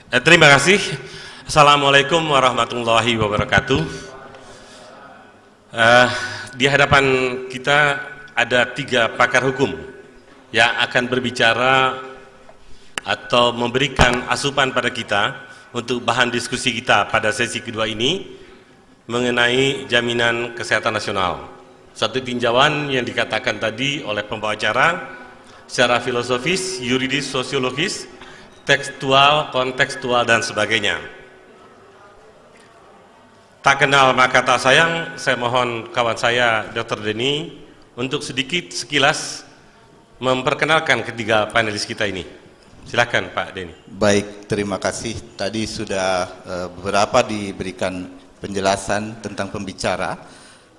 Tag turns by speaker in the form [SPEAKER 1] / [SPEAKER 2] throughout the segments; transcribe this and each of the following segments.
[SPEAKER 1] Terima kasih. Assalamualaikum warahmatullahi wabarakatuh. Di hadapan kita ada 3 pakar hukum yang akan berbicara atau memberikan asupan pada kita untuk bahan diskusi kita pada sesi kedua ini mengenai jaminan kesehatan nasional. Satu tinjauan yang dikatakan tadi oleh pembawa acara secara filosofis, yuridis, sosiologis, tekstual, kontekstual, dan sebagainya. Tak kenal maka tak sayang, saya mohon kawan saya Dr. Denny untuk sedikit sekilas memperkenalkan ketiga panelis kita ini. Silakan Pak Denny.
[SPEAKER 2] Baik, terima kasih. Tadi sudah beberapa diberikan penjelasan tentang pembicara.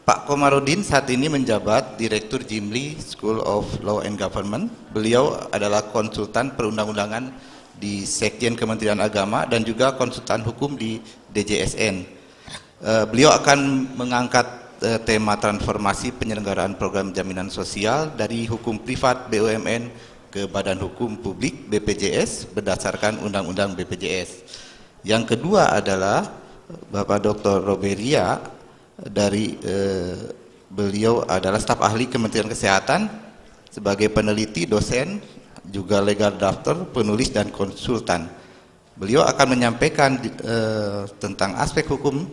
[SPEAKER 2] Pak Komarudin saat ini menjabat Direktur Jimli School of Law and Government. Beliau adalah konsultan perundang-undangan di Sekjen Kementerian Agama dan juga konsultan hukum di DJSN. Beliau akan mengangkat tema transformasi penyelenggaraan program jaminan sosial dari hukum privat BUMN ke Badan Hukum Publik BPJS berdasarkan Undang-Undang BPJS. Yang kedua adalah Bapak Dr. Roberia dari beliau adalah staf ahli Kementerian Kesehatan sebagai peneliti, dosen, juga legal drafter, penulis dan konsultan. Beliau akan menyampaikan tentang aspek hukum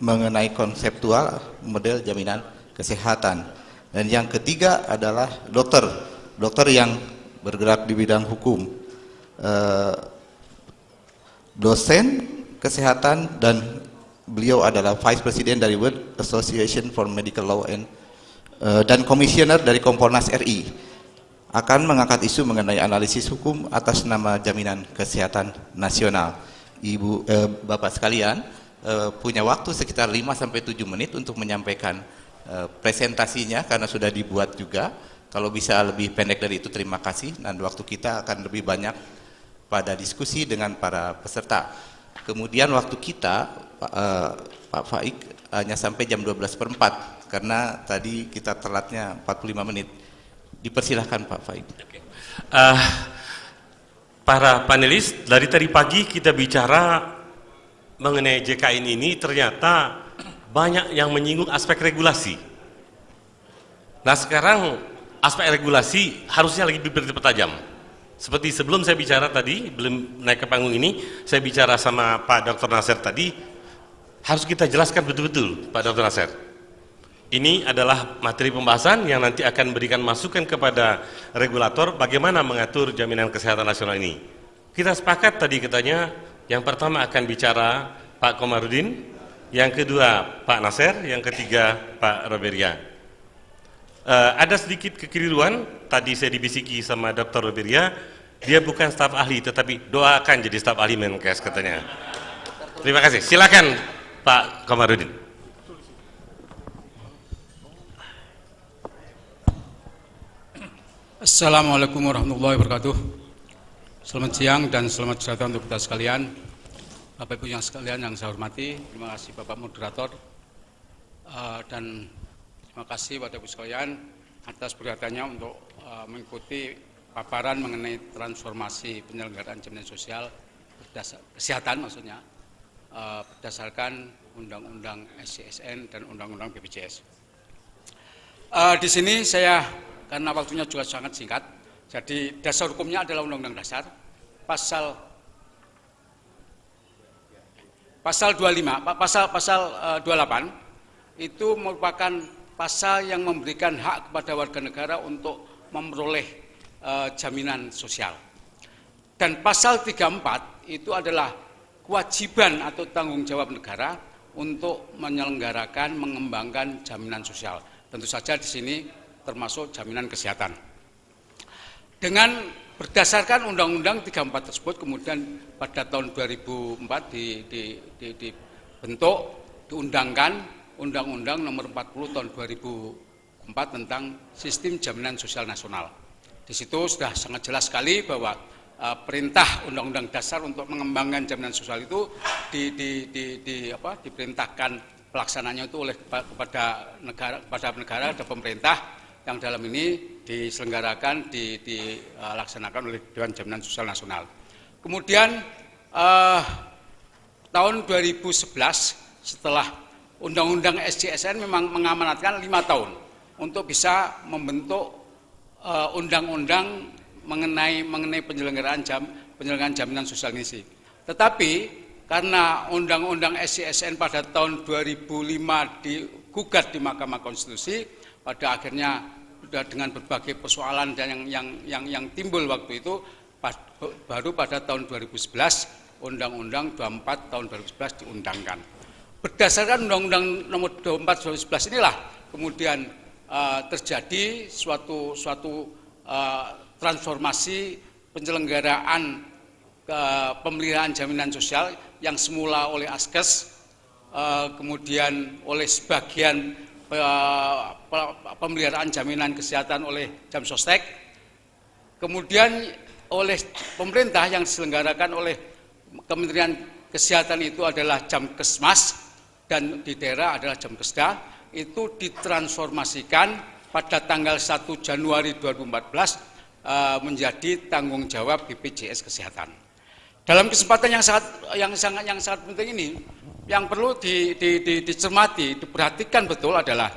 [SPEAKER 2] mengenai konseptual model jaminan kesehatan. Dan yang ketiga adalah dokter yang bergerak di bidang hukum, dosen kesehatan, dan beliau adalah Vice President dari World Association for Medical Law dan Komisioner dari Kompolnas RI. Akan mengangkat isu mengenai analisis hukum atas nama jaminan kesehatan nasional. Bapak sekalian, punya waktu sekitar 5-7 menit untuk menyampaikan presentasinya karena sudah dibuat juga. Kalau bisa lebih pendek dari itu terima kasih, dan waktu kita akan lebih banyak pada diskusi dengan para peserta. Kemudian waktu kita Pak Faik hanya sampai jam 12:04 karena tadi kita telatnya 45 menit. Dipersilahkan Pak Faik.
[SPEAKER 1] Para panelis, dari tadi pagi kita bicara mengenai JKN ini, ternyata banyak yang menyinggung aspek regulasi. Nah sekarang aspek regulasi harusnya lagi dipertajam. Seperti sebelum saya bicara tadi, belum naik ke panggung ini, saya bicara sama Pak Dr. Nasir tadi, harus kita jelaskan betul-betul Pak Dr. Nasir. Ini adalah materi pembahasan yang nanti akan memberikan masukan kepada regulator bagaimana mengatur jaminan kesehatan nasional ini. Kita sepakat tadi katanya, yang pertama akan bicara Pak Komarudin, yang kedua Pak Nasir, yang ketiga Pak Roberia. Ada sedikit kekeliruan, tadi saya dibisiki sama Dr. Roberia, dia bukan staf ahli tetapi doakan jadi staf ahli Menkes katanya. Terima kasih, silakan Pak Komarudin.
[SPEAKER 3] Assalamualaikum warahmatullahi wabarakatuh. Selamat siang dan selamat sejahtera untuk kita sekalian. Bapak Ibu yang sekalian yang saya hormati, terima kasih Bapak Moderator, dan terima kasih Bapak Ibu sekalian atas perhatiannya untuk mengikuti paparan mengenai transformasi penyelenggaraan jaminan sosial kesehatan maksudnya berdasarkan Undang-Undang SCSN dan Undang-Undang BPJS. Di sini saya, karena waktunya juga sangat singkat, jadi dasar hukumnya adalah Undang-Undang Dasar pasal 28 itu merupakan pasal yang memberikan hak kepada warga negara untuk memperoleh jaminan sosial. Dan pasal 34 itu adalah kewajiban atau tanggung jawab negara untuk menyelenggarakan, mengembangkan jaminan sosial. Tentu saja di sini termasuk jaminan kesehatan. Dengan berdasarkan Undang-Undang 34 tersebut, kemudian pada tahun 2004 dibentuk, diundangkan Undang-Undang Nomor 40 tahun 2004 tentang Sistem Jaminan Sosial Nasional. Di situ sudah sangat jelas sekali bahwa perintah Undang-Undang Dasar untuk mengembangkan jaminan sosial itu diperintahkan pelaksananya itu oleh kepada negara dan pemerintah, yang dalam ini diselenggarakan, dilaksanakan oleh Dewan Jaminan Sosial Nasional. Kemudian tahun 2011 setelah Undang-Undang SJSN memang mengamanatkan 5 tahun untuk bisa membentuk undang-undang mengenai penyelenggaraan jaminan sosial ini. Tetapi karena Undang-Undang SJSN pada tahun 2005 digugat di Mahkamah Konstitusi, pada akhirnya dengan berbagai persoalan dan yang timbul waktu itu, baru pada tahun 2011 Undang-Undang 24 tahun 2011 diundangkan. Berdasarkan Undang-Undang nomor 24 2011 inilah kemudian terjadi suatu transformasi penyelenggaraan pemeliharaan jaminan sosial yang semula oleh Askes, kemudian oleh sebagian pemeliharaan jaminan kesehatan oleh Jamsostek, kemudian oleh pemerintah yang diselenggarakan oleh Kementerian Kesehatan itu adalah Jamkesmas, dan di daerah adalah Jamkesda. Itu ditransformasikan pada tanggal 1 Januari 2014 menjadi tanggung jawab BPJS Kesehatan. Dalam kesempatan yang sangat penting ini, yang perlu dicermati, diperhatikan betul adalah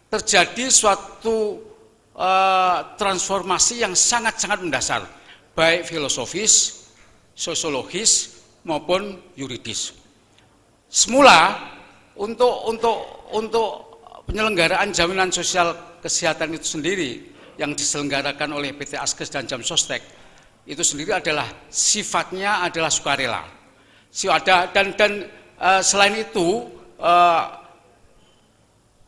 [SPEAKER 3] terjadi suatu transformasi yang sangat-sangat mendasar, baik filosofis, sosiologis maupun yuridis. Semula untuk penyelenggaraan jaminan sosial kesehatan itu sendiri yang diselenggarakan oleh PT Askes dan Jamsostek itu sendiri adalah sifatnya adalah sukarela. Dan selain itu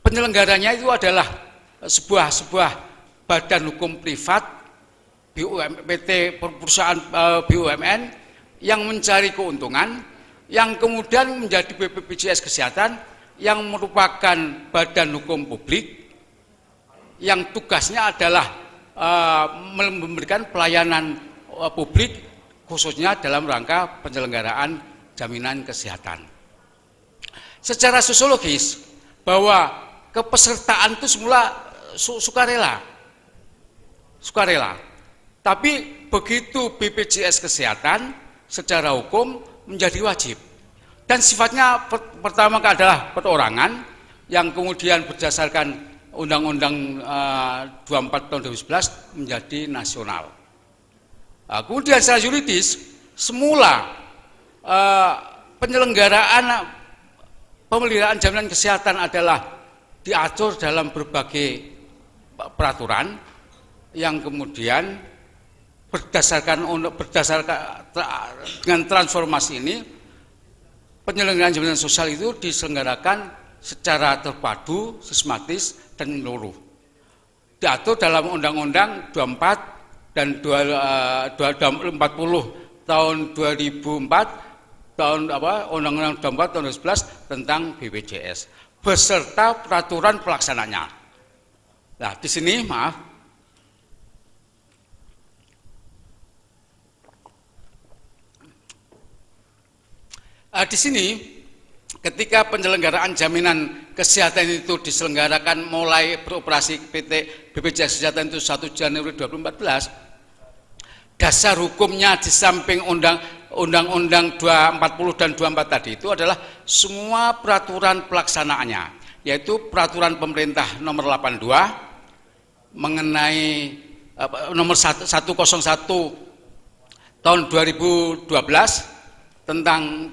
[SPEAKER 3] penyelenggaranya itu adalah sebuah badan hukum privat, PT perusahaan BUMN yang mencari keuntungan, yang kemudian menjadi BPJS Kesehatan yang merupakan badan hukum publik yang tugasnya adalah memberikan pelayanan publik khususnya dalam rangka penyelenggaraan jaminan kesehatan. Secara sosiologis bahwa kepesertaan itu semula sukarela. Tapi begitu BPJS Kesehatan secara hukum menjadi wajib. Dan sifatnya pertama adalah perorangan yang kemudian berdasarkan Undang-Undang 24 tahun 2011 menjadi nasional. Kemudian secara yuridis, semula penyelenggaraan pemeliharaan jaminan kesehatan adalah diatur dalam berbagai peraturan yang kemudian berdasarkan dengan transformasi ini, penyelenggaraan jaminan sosial itu diselenggarakan secara terpadu, sistematis, dan menyeluruh. Diatur dalam Undang-Undang 24 dan 40 tahun 2004, Undang-Undang 24 tahun 2011 tentang BPJS beserta peraturan pelaksananya. Nah, di sini di sini ketika penyelenggaraan jaminan kesehatan itu diselenggarakan mulai beroperasi PT BPJS Kesehatan itu 1 Januari 2014, dasar hukumnya di samping Undang-Undang 240 dan 24 tadi itu adalah semua peraturan pelaksanaannya, yaitu peraturan pemerintah nomor 82 mengenai nomor 101 tahun 2012 tentang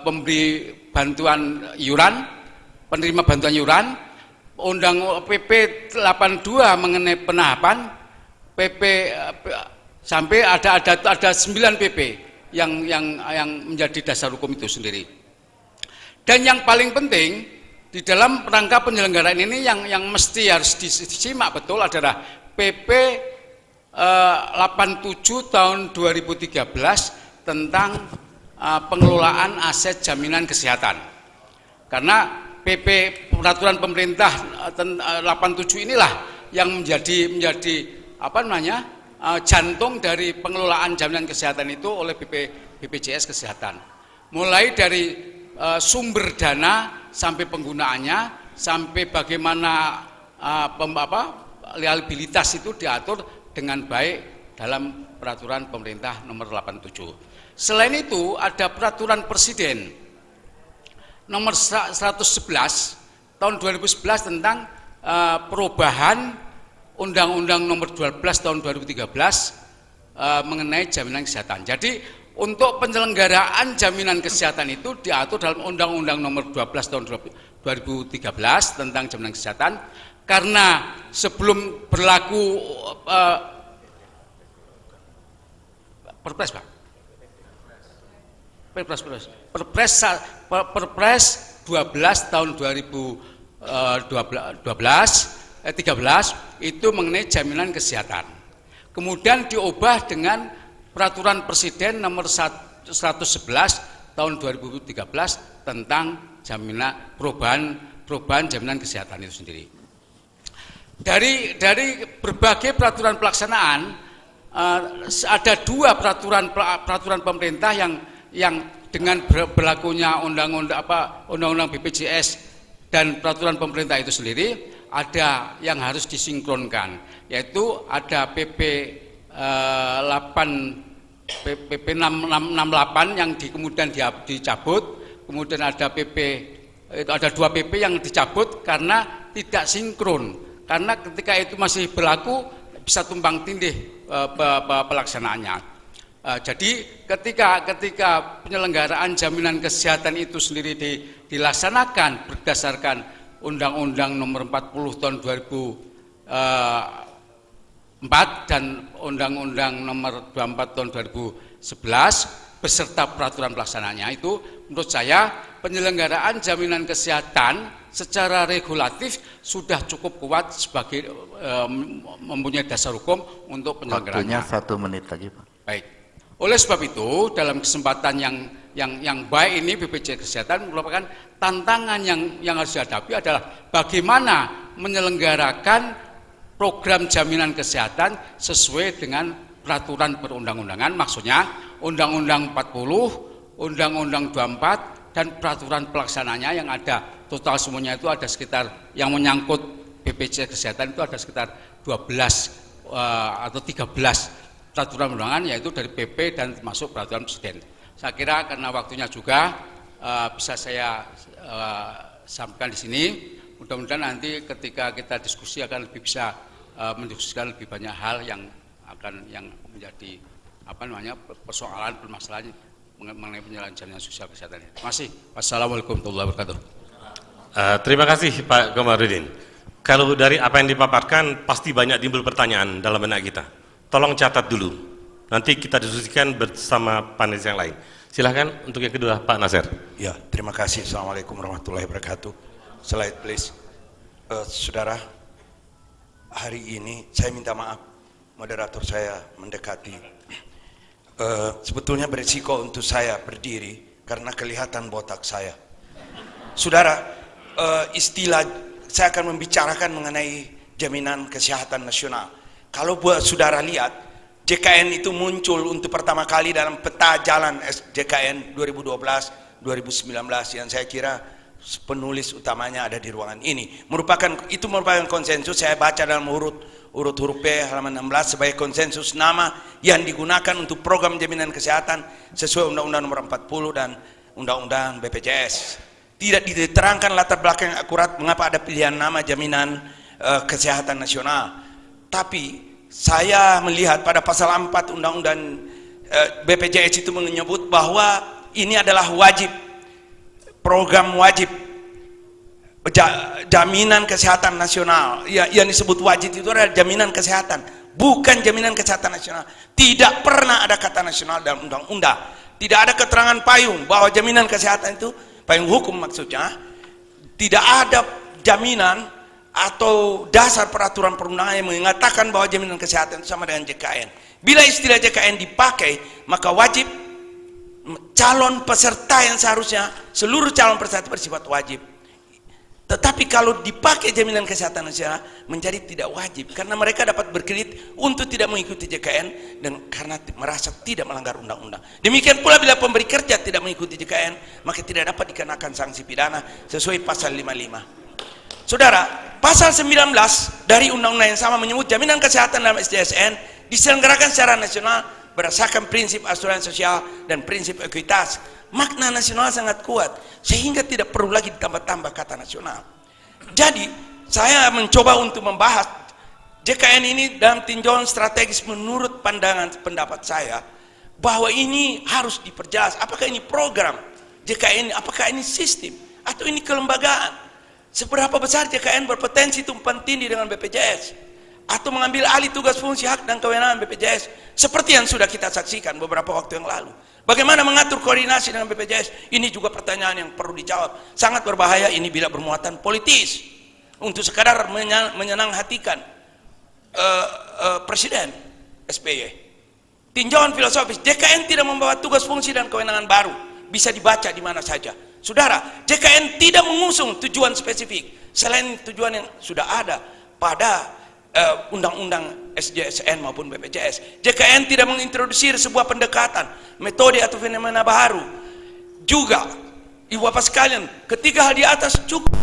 [SPEAKER 3] pemberi bantuan iuran, penerima bantuan iuran, Undang PP 82 mengenai penahapan, PP sampai ada 9 PP yang menjadi dasar hukum itu sendiri. Dan yang paling penting di dalam rangka penyelenggaraan ini yang mesti harus disimak betul adalah PP 87 tahun 2013 tentang pengelolaan aset jaminan kesehatan. Karena PP peraturan pemerintah 87 inilah yang menjadi jantung dari pengelolaan jaminan kesehatan itu oleh BPJS Kesehatan. Mulai dari sumber dana sampai penggunaannya, sampai bagaimana liabilitas itu diatur dengan baik dalam peraturan pemerintah nomor 87. Selain itu ada peraturan presiden nomor 111 tahun 2011 tentang perubahan Undang-Undang nomor 12 tahun 2013 mengenai jaminan kesehatan. Jadi untuk penyelenggaraan jaminan kesehatan itu diatur dalam Undang-Undang nomor 12 tahun 2013 tentang jaminan kesehatan, karena sebelum berlaku Perpres, Pak. Perpres 12 tahun 13 itu mengenai jaminan kesehatan. Kemudian diubah dengan peraturan presiden nomor 111 tahun 2013 tentang perubahan jaminan kesehatan itu sendiri. Dari berbagai peraturan pelaksanaan, ada dua peraturan pemerintah yang dengan berlakunya undang-undang BPJS dan peraturan pemerintah itu sendiri ada yang harus disinkronkan, yaitu ada PP 668 yang kemudian dicabut, kemudian ada dua PP yang dicabut karena tidak sinkron, karena ketika itu masih berlaku bisa tumpang tindih pelaksanaannya. Jadi ketika penyelenggaraan jaminan kesehatan itu sendiri dilaksanakan berdasarkan Undang-Undang nomor 40 tahun 2004 dan Undang-Undang nomor 24 tahun 2011 beserta peraturan pelaksanaannya, itu menurut saya penyelenggaraan jaminan kesehatan secara regulatif sudah cukup kuat sebagai mempunyai dasar hukum untuk penyelenggaraannya.
[SPEAKER 2] Waktunya 1 menit lagi, Pak.
[SPEAKER 3] Baik. Oleh sebab itu, dalam kesempatan yang baik ini, BPJS Kesehatan merupakan tantangan yang harus dihadapi adalah bagaimana menyelenggarakan program jaminan kesehatan sesuai dengan peraturan perundang-undangan, maksudnya Undang-Undang 40, Undang-Undang 24, dan peraturan pelaksananya yang ada. Total semuanya itu ada sekitar, yang menyangkut BPJS Kesehatan itu ada sekitar 12 atau 13 peraturan undangan, yaitu dari PP dan termasuk peraturan presiden. Saya kira karena waktunya juga bisa saya sampaikan di sini. Mudah-mudahan nanti ketika kita diskusi akan lebih bisa mendiskusikan lebih banyak hal yang menjadi persoalan permasalahan mengenai penyelenggaraan jaminan sosial kesehatan. Terima kasih. Wassalamualaikum warahmatullahi wabarakatuh.
[SPEAKER 1] Terima kasih Pak Komarudin. Kalau dari apa yang dipaparkan pasti banyak timbul pertanyaan dalam benak kita. Tolong catat dulu, nanti kita diskusikan bersama panelis yang lain. Silahkan untuk yang kedua, Pak Nasir.
[SPEAKER 4] Ya, terima kasih. Assalamualaikum warahmatullahi wabarakatuh. Slide please. Saudara, hari ini saya minta maaf, moderator saya mendekati. Sebetulnya berisiko untuk saya berdiri karena kelihatan botak saya. Saudara, istilah saya akan membicarakan mengenai jaminan kesehatan nasional. Kalau buat saudara lihat, JKN itu muncul untuk pertama kali dalam peta jalan JKN 2012-2019 yang saya kira penulis utamanya ada di ruangan ini. Itu merupakan konsensus. Saya baca dalam urut huruf P halaman 16 sebagai konsensus nama yang digunakan untuk program jaminan kesehatan sesuai Undang-Undang nomor 40 dan Undang-Undang BPJS. Tidak diterangkan latar belakang yang akurat mengapa ada pilihan nama jaminan kesehatan nasional. Tapi saya melihat pada pasal 4 Undang-Undang BPJS itu menyebut bahwa ini adalah wajib, program wajib jaminan kesehatan nasional. Yang disebut wajib itu adalah jaminan kesehatan, bukan jaminan kesehatan nasional. Tidak pernah ada kata nasional dalam undang-undang. Tidak ada keterangan payung bahwa jaminan kesehatan itu, payung hukum maksudnya, tidak ada jaminan atau dasar peraturan perundangan yang mengatakan bahwa jaminan kesehatan itu sama dengan JKN. Bila istilah JKN dipakai, maka wajib calon peserta yang seharusnya seluruh calon peserta bersifat wajib. Tetapi kalau dipakai jaminan kesehatan nasional menjadi tidak wajib karena mereka dapat berkredit untuk tidak mengikuti JKN dan karena merasa tidak melanggar undang-undang. Demikian pula bila pemberi kerja tidak mengikuti JKN, maka tidak dapat dikenakan sanksi pidana sesuai pasal 55. Saudara, pasal 19 dari undang-undang yang sama menyebut jaminan kesehatan dalam SDSN diselenggarakan secara nasional berdasarkan prinsip asuransi sosial dan prinsip ekuitas. Makna nasional sangat kuat sehingga tidak perlu lagi ditambah-tambah kata nasional. Jadi saya mencoba untuk membahas JKN ini dalam tinjauan strategis menurut pandangan pendapat saya bahwa ini harus diperjelas. Apakah ini program JKN ini, apakah ini sistem atau ini kelembagaan? Seberapa besar JKN berpotensi tumpang tindih dengan BPJS atau mengambil alih tugas fungsi hak dan kewenangan BPJS seperti yang sudah kita saksikan beberapa waktu yang lalu. Bagaimana mengatur koordinasi dengan BPJS? Ini juga pertanyaan yang perlu dijawab. Sangat berbahaya ini bila bermuatan politis untuk sekadar menyenang hatikan Presiden SBY. Tinjauan filosofis, JKN tidak membawa tugas fungsi dan kewenangan baru, bisa dibaca di mana saja. Saudara, JKN tidak mengusung tujuan spesifik selain tujuan yang sudah ada pada undang-undang SJSN maupun BPJS. JKN tidak mengintroduksi sebuah pendekatan, metode atau fenomena baru. Juga, ibu bapak sekalian, ketiga hal di atas cukup.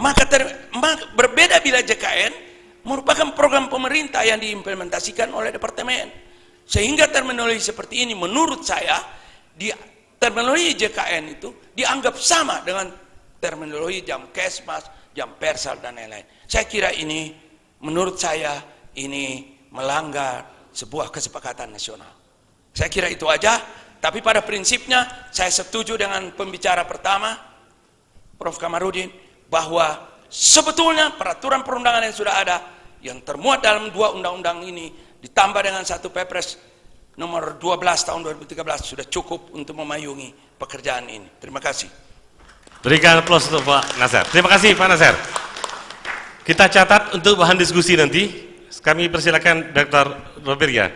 [SPEAKER 4] Maka berbeda bila JKN merupakan program pemerintah yang diimplementasikan oleh departemen. Sehingga terminologi seperti ini menurut saya, terminologi JKN itu dianggap sama dengan terminologi jam Kesmas, jam Persal dan lain-lain. Saya kira ini, menurut saya, ini melanggar sebuah kesepakatan nasional. Saya kira itu aja, tapi pada prinsipnya saya setuju dengan pembicara pertama, Prof. Kamarudin, bahwa sebetulnya peraturan perundangan yang sudah ada, yang termuat dalam dua undang-undang ini, ditambah dengan satu Perpres nomor 12 tahun 2013 sudah cukup untuk memayungi pekerjaan ini. Terima kasih.
[SPEAKER 1] Berikan aplaus untuk Pak Nasir. Terima kasih Pak Nasir. Kita catat untuk bahan diskusi nanti. Kami persilakan Dr. Roberia.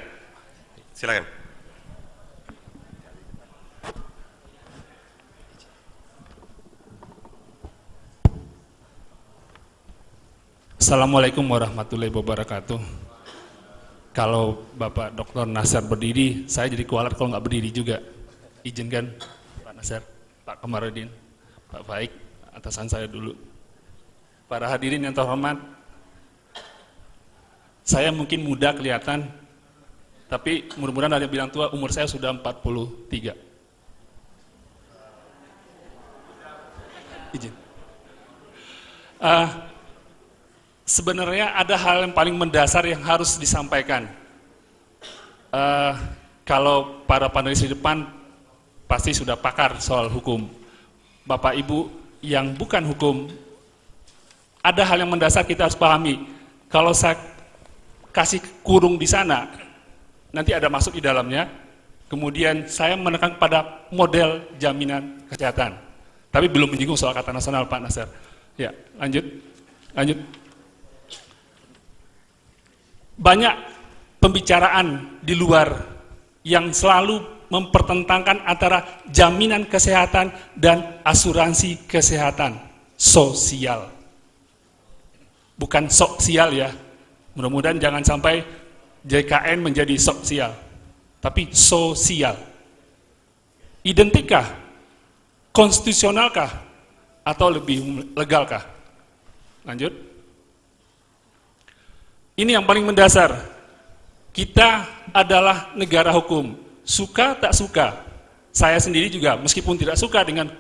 [SPEAKER 1] Silakan.
[SPEAKER 5] Assalamualaikum warahmatullahi wabarakatuh. Kalau Bapak Dr. Nasir berdiri, saya jadi kualat kalau nggak berdiri juga. Izinkan Pak Nasir, Pak Kamarudin, Pak Faik, atasan saya dulu. Para hadirin yang terhormat, Saya mungkin muda kelihatan, tapi mudah-mudahan ada yang bilang tua, umur saya sudah 43. Izin. Sebenarnya ada hal yang paling mendasar yang harus disampaikan. Kalau para panelis di depan pasti sudah pakar soal hukum. Bapak Ibu yang bukan hukum, ada hal yang mendasar kita harus pahami. Kalau saya kasih kurung di sana, nanti ada masuk di dalamnya, kemudian saya menekan pada model jaminan kesehatan. Tapi belum menyinggung soal kata nasional, Pak Nasir. Ya, lanjut. Banyak pembicaraan di luar yang selalu mempertentangkan antara jaminan kesehatan dan asuransi kesehatan sosial. Bukan sosial ya, mudah-mudahan jangan sampai JKN menjadi sosial, tapi sosial. Identikah? Konstitusionalkah? Atau lebih legalkah? Lanjut. Ini yang paling mendasar. Kita adalah negara hukum. Suka tak suka, saya sendiri juga meskipun tidak suka dengan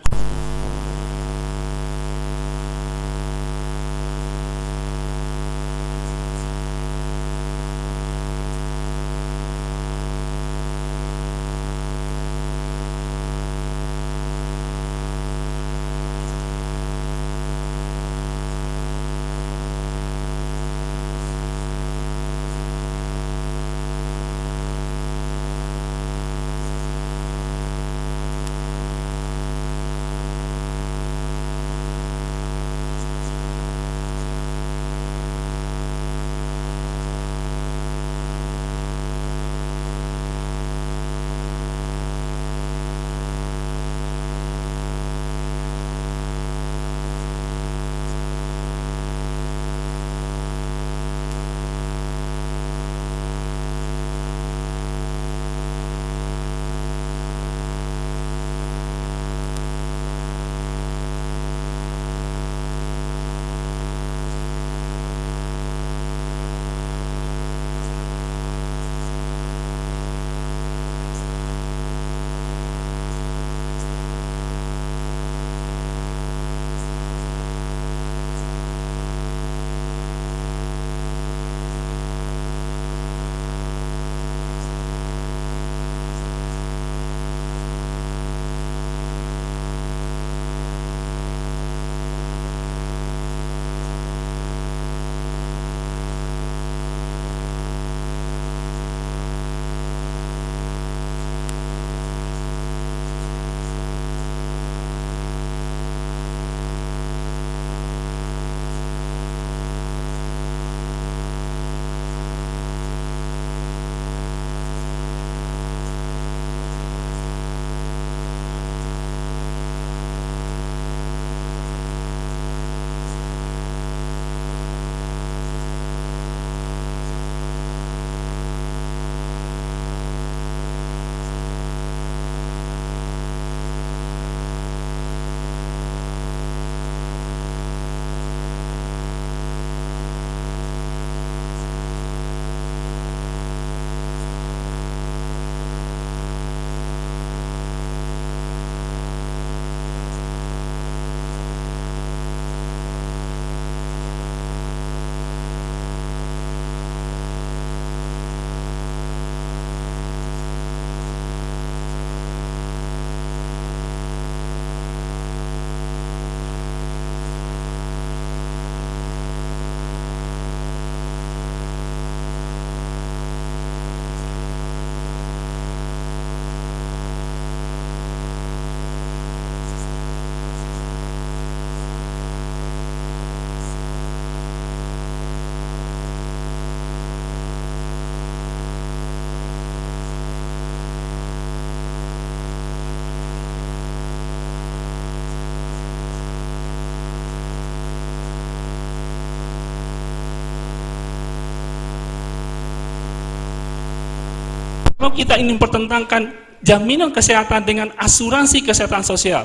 [SPEAKER 5] Kalau kita ingin mempertentangkan jaminan kesehatan dengan asuransi kesehatan sosial,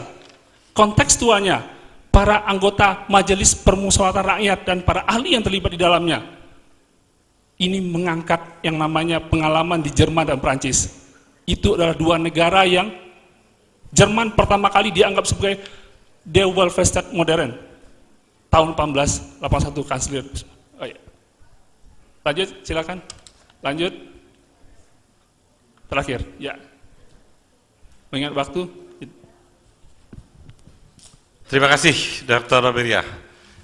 [SPEAKER 5] kontekstualnya, para anggota Majelis Permusyawaratan Rakyat dan para ahli yang terlibat di dalamnya, ini mengangkat yang namanya pengalaman di Jerman dan Prancis. Itu adalah dua negara yang Jerman pertama kali dianggap sebagai Der Welfare modern. Tahun 1881 kanselir. Oh, iya. Lanjut, silakan. Lanjut. Terakhir, ya. Mengingat waktu.
[SPEAKER 1] Terima kasih, Dr. Roberia.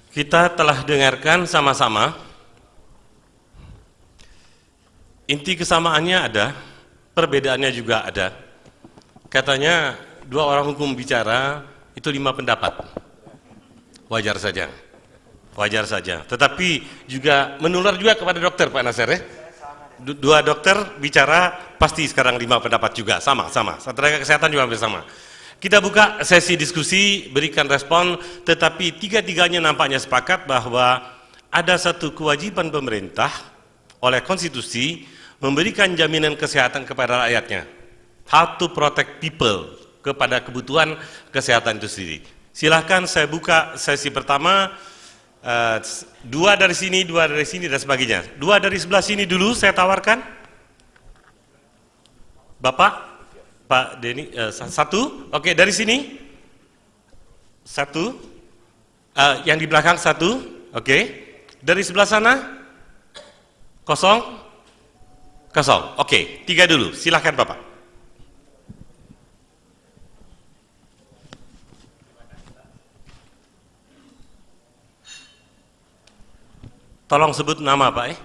[SPEAKER 1] Kita telah dengarkan sama-sama. Inti kesamaannya ada, perbedaannya juga ada. Katanya dua orang hukum bicara itu 5 pendapat. Wajar saja. Wajar saja. Tetapi juga menular juga kepada dokter, Pak Nasir ya. Dua dokter bicara pasti sekarang 5 pendapat juga, sama-sama. Tenaga kesehatan juga hampir sama. Kita buka sesi diskusi, berikan respon, tetapi tiga-tiganya nampaknya sepakat bahwa ada satu kewajiban pemerintah oleh konstitusi memberikan jaminan kesehatan kepada rakyatnya. How to protect people, kepada kebutuhan kesehatan itu sendiri. Silahkan saya buka sesi pertama, 2 dari sini, 2 dari sini, dan sebagainya. 2 dari sebelah sini dulu saya tawarkan. Bapak, Pak Denny, 1, oke, dari sini 1, yang di belakang 1, oke, dari sebelah sana 0, oke, 3 dulu, silahkan Bapak. Tolong sebut nama Pak.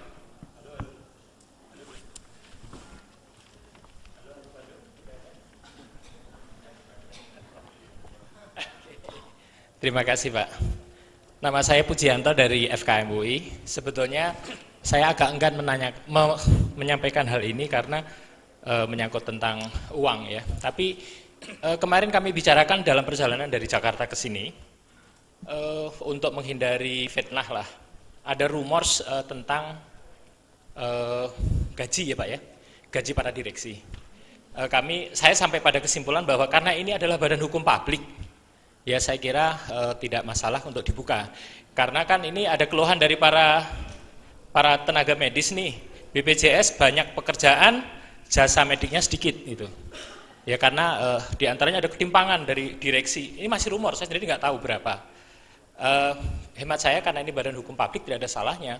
[SPEAKER 6] Terima kasih Pak. Nama saya Pujianto dari FKM UI. Sebetulnya saya agak enggan menyampaikan hal ini karena menyangkut tentang uang ya. Tapi kemarin kami bicarakan dalam perjalanan dari Jakarta ke sini untuk menghindari fitnah lah. Ada rumors tentang gaji ya Pak ya, gaji para direksi. Saya sampai pada kesimpulan bahwa karena ini adalah badan hukum publik, ya saya kira tidak masalah untuk dibuka. Karena kan ini ada keluhan dari para tenaga medis nih, BPJS banyak pekerjaan, jasa mediknya sedikit gitu. Ya karena diantaranya ada ketimpangan dari direksi. Ini masih rumor, saya sendiri nggak tahu berapa. Hemat saya karena ini badan hukum publik tidak ada salahnya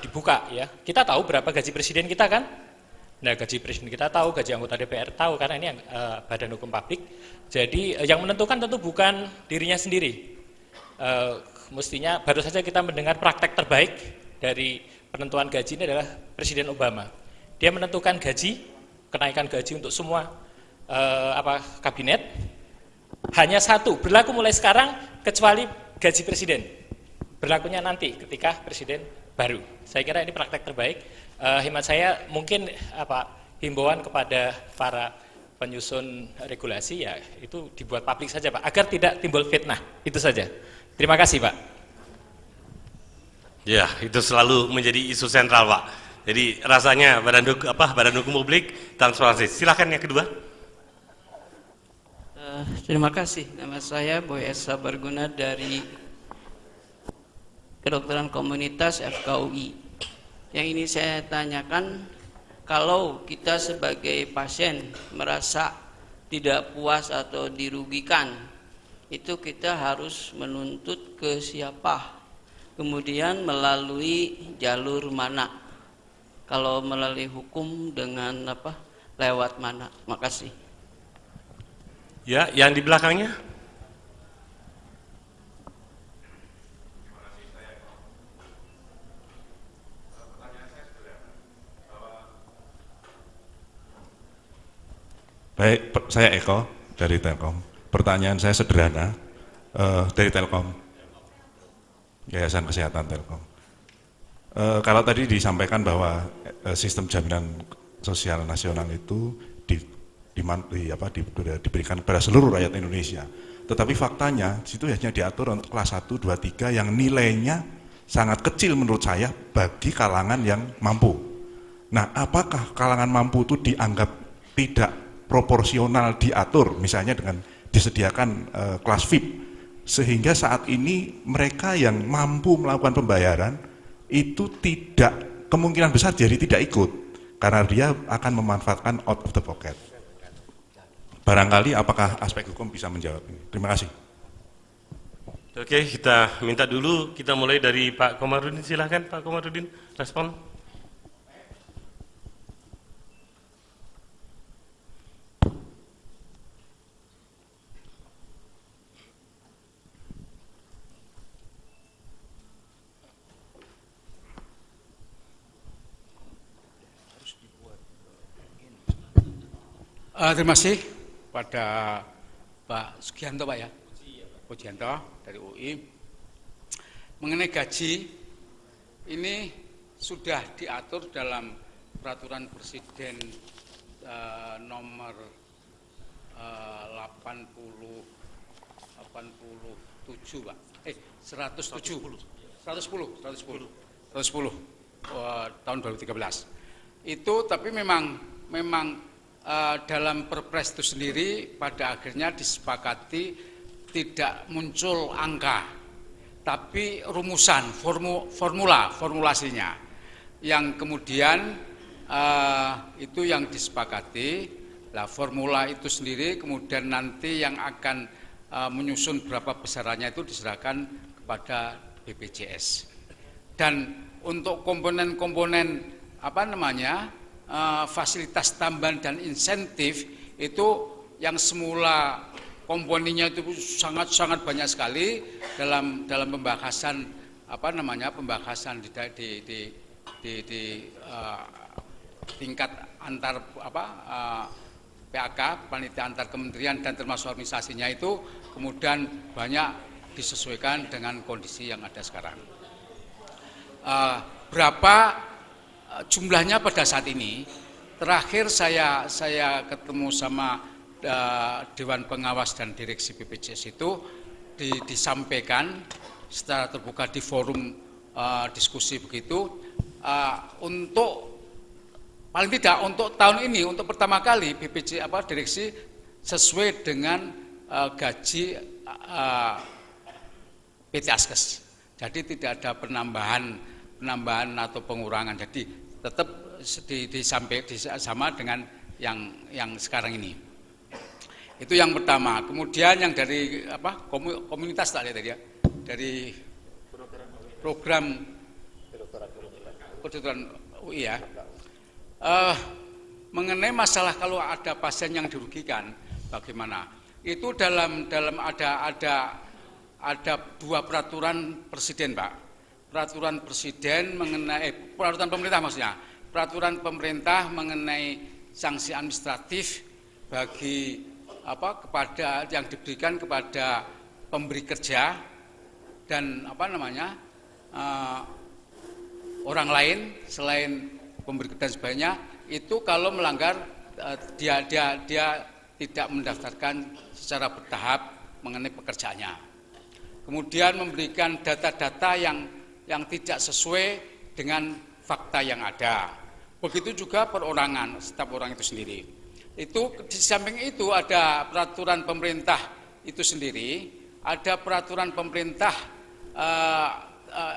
[SPEAKER 6] dibuka ya. Kita tahu berapa gaji presiden kita kan? Nah gaji presiden kita tahu, gaji anggota DPR tahu karena ini badan hukum publik. Jadi yang menentukan tentu bukan dirinya sendiri. Mestinya baru saja kita mendengar praktek terbaik dari penentuan gaji ini adalah Presiden Obama. Dia menentukan gaji, kenaikan gaji untuk semua kabinet hanya 1 berlaku mulai sekarang kecuali gaji presiden, berlakunya nanti ketika presiden baru. Saya kira ini praktek terbaik. Hemat saya mungkin himbauan kepada para penyusun regulasi ya itu dibuat publik saja Pak, agar tidak timbul fitnah. Itu saja. Terima kasih Pak.
[SPEAKER 1] Ya, itu selalu menjadi isu sentral Pak. Jadi rasanya badan hukum publik transparansi. Silakan yang kedua.
[SPEAKER 7] Terima kasih. Nama saya Boy Esa Berguna dari Kedokteran Komunitas FKUI. Yang ini saya tanyakan, kalau kita sebagai pasien merasa tidak puas atau dirugikan, itu kita harus menuntut ke siapa? Kemudian melalui jalur mana? Kalau melalui hukum dengan lewat mana? Makasih.
[SPEAKER 1] Ya, yang di belakangnya.
[SPEAKER 8] Baik, saya Eko dari Telkom. Pertanyaan saya sederhana, dari Telkom, Yayasan Kesehatan Telkom. Kalau tadi disampaikan bahwa sistem jaminan sosial nasional itu diberikan kepada seluruh rakyat Indonesia. Tetapi faktanya situ hanya diatur untuk kelas 1, 2, 3 yang nilainya sangat kecil menurut saya bagi kalangan yang mampu. Nah, apakah kalangan mampu itu dianggap tidak proporsional diatur, misalnya dengan disediakan kelas VIP, sehingga saat ini mereka yang mampu melakukan pembayaran itu tidak kemungkinan besar Jerry tidak ikut karena dia akan memanfaatkan out of the pocket. Barangkali apakah aspek hukum bisa menjawab ini? Terima kasih.
[SPEAKER 1] Oke, kita minta dulu, kita mulai dari Pak Komarudin, silahkan Pak Komarudin, respon.
[SPEAKER 3] Terima kasih pada Pak Sugianto, Pak ya, Pujianto dari UI. Mengenai gaji, ini sudah diatur dalam peraturan Presiden nomor 110 tahun 2013. Itu tapi memang dalam Perpres itu sendiri pada akhirnya disepakati tidak muncul angka, tapi rumusan, formulasinya, yang kemudian itu yang disepakati. Lah formula itu sendiri kemudian nanti yang akan menyusun berapa besarannya itu diserahkan kepada BPJS. Dan untuk komponen-komponen fasilitas tambahan dan insentif itu yang semula komponennya itu sangat banyak sekali dalam pembahasan pembahasan di tingkat antar PAK, panitia antar kementerian dan termasuk organisasinya itu kemudian banyak disesuaikan dengan kondisi yang ada sekarang. Berapa jumlahnya pada saat ini? Terakhir saya ketemu sama Dewan Pengawas dan Direksi BPJS itu disampaikan secara terbuka di forum diskusi begitu, untuk paling tidak untuk tahun ini, untuk pertama kali Direksi sesuai dengan gaji PT Askes. Jadi tidak ada penambahan atau pengurangan. Jadi tetap sama dengan yang sekarang ini. Itu yang pertama. Kemudian yang dari komunitas tadi ya, dari program kedokteran UI ya. Mengenai masalah kalau ada pasien yang dirugikan, bagaimana? Itu dalam ada dua peraturan presiden, Pak. Peraturan presiden mengenai peraturan pemerintah maksudnya. Peraturan pemerintah mengenai sanksi administratif bagi kepada yang diberikan kepada pemberi kerja dan orang lain selain pemberi kerja dan sebagainya, itu kalau melanggar dia tidak mendaftarkan secara bertahap mengenai pekerjaannya. Kemudian memberikan data-data yang tidak sesuai dengan fakta yang ada. Begitu juga perorangan setiap orang itu sendiri. Itu di samping itu ada peraturan pemerintah itu sendiri, ada peraturan pemerintah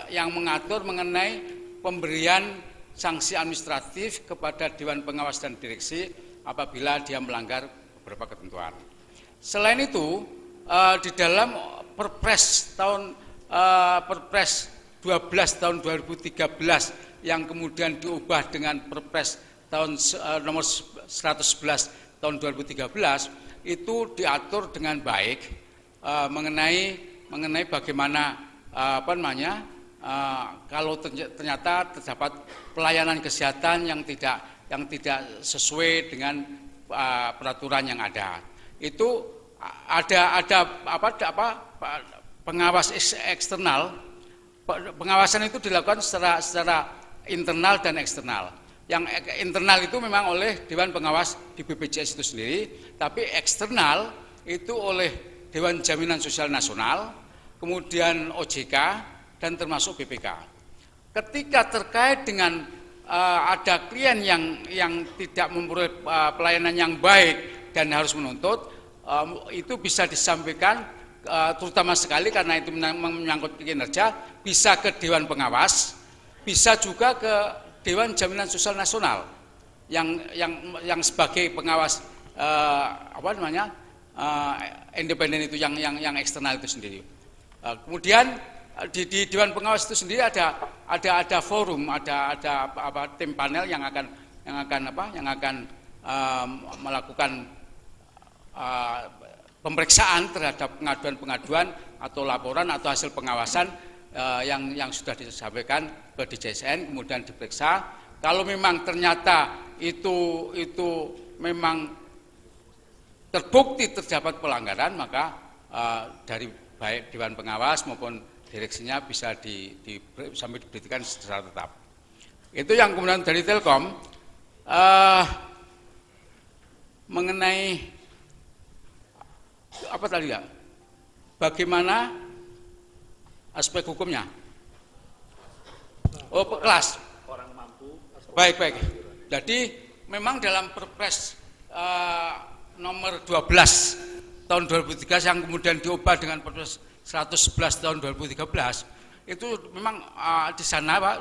[SPEAKER 3] yang mengatur mengenai pemberian sanksi administratif kepada Dewan Pengawas dan Direksi apabila dia melanggar beberapa ketentuan. Selain itu, di dalam Perpres 12 tahun 2013 yang kemudian diubah dengan Perpres nomor 111 tahun 2013 itu diatur dengan baik mengenai bagaimana kalau ternyata terdapat pelayanan kesehatan yang tidak sesuai dengan peraturan yang ada. Itu ada pengawas eksternal. Pengawasan itu dilakukan secara internal dan eksternal. Yang internal itu memang oleh Dewan Pengawas di BPJS itu sendiri, tapi eksternal itu oleh Dewan Jaminan Sosial Nasional, kemudian OJK dan termasuk BPK. Ketika terkait dengan ada klien yang tidak memperoleh pelayanan yang baik dan harus menuntut, itu bisa disampaikan terutama sekali karena itu menyangkut kinerja, bisa ke Dewan Pengawas, bisa juga ke Dewan Jaminan Sosial Nasional yang sebagai pengawas independen itu yang eksternal itu sendiri. Kemudian di Dewan Pengawas itu sendiri ada forum, ada tim panel yang akan melakukan pemeriksaan terhadap pengaduan-pengaduan atau laporan atau hasil pengawasan yang sudah disampaikan ke DJSN, kemudian diperiksa. Kalau memang ternyata itu memang terbukti terdapat pelanggaran, maka dari baik Dewan Pengawas maupun direksinya bisa sampai diberhentikan secara tetap. Itu yang kemudian dari Telkom mengenai apa tadi ya? Bagaimana aspek hukumnya? Oh, kelas. Baik. Jadi memang dalam Perpres nomor 12 tahun 2013 yang kemudian diubah dengan Perpres 111 tahun 2013 itu memang di sana Pak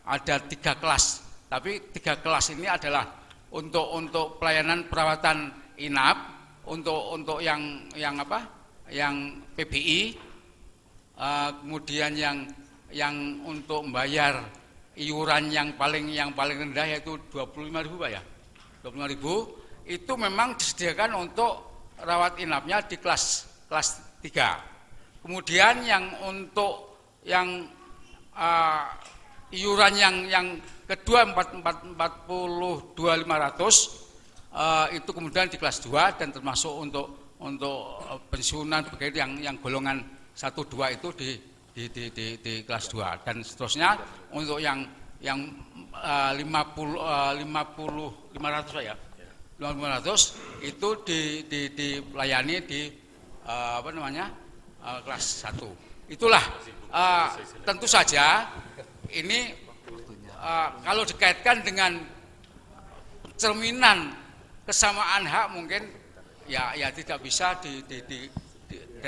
[SPEAKER 3] ada 3 kelas. Tapi 3 kelas ini adalah untuk pelayanan perawatan inap, untuk yang PBI, kemudian yang untuk membayar iuran yang paling rendah yaitu 25.000 Pak ya. 25.000 itu memang disediakan untuk rawat inapnya di kelas 3. Kemudian yang untuk iuran yang kedua 42.500 itu kemudian di kelas 2 dan termasuk untuk pensiunan begitu yang golongan 1 2 itu di kelas 2 dan seterusnya untuk yang 500 ya. 500 itu dilayani di kelas 1. Itulah tentu saja ini kalau dikaitkan dengan cerminan kesamaan hak mungkin ya tidak bisa di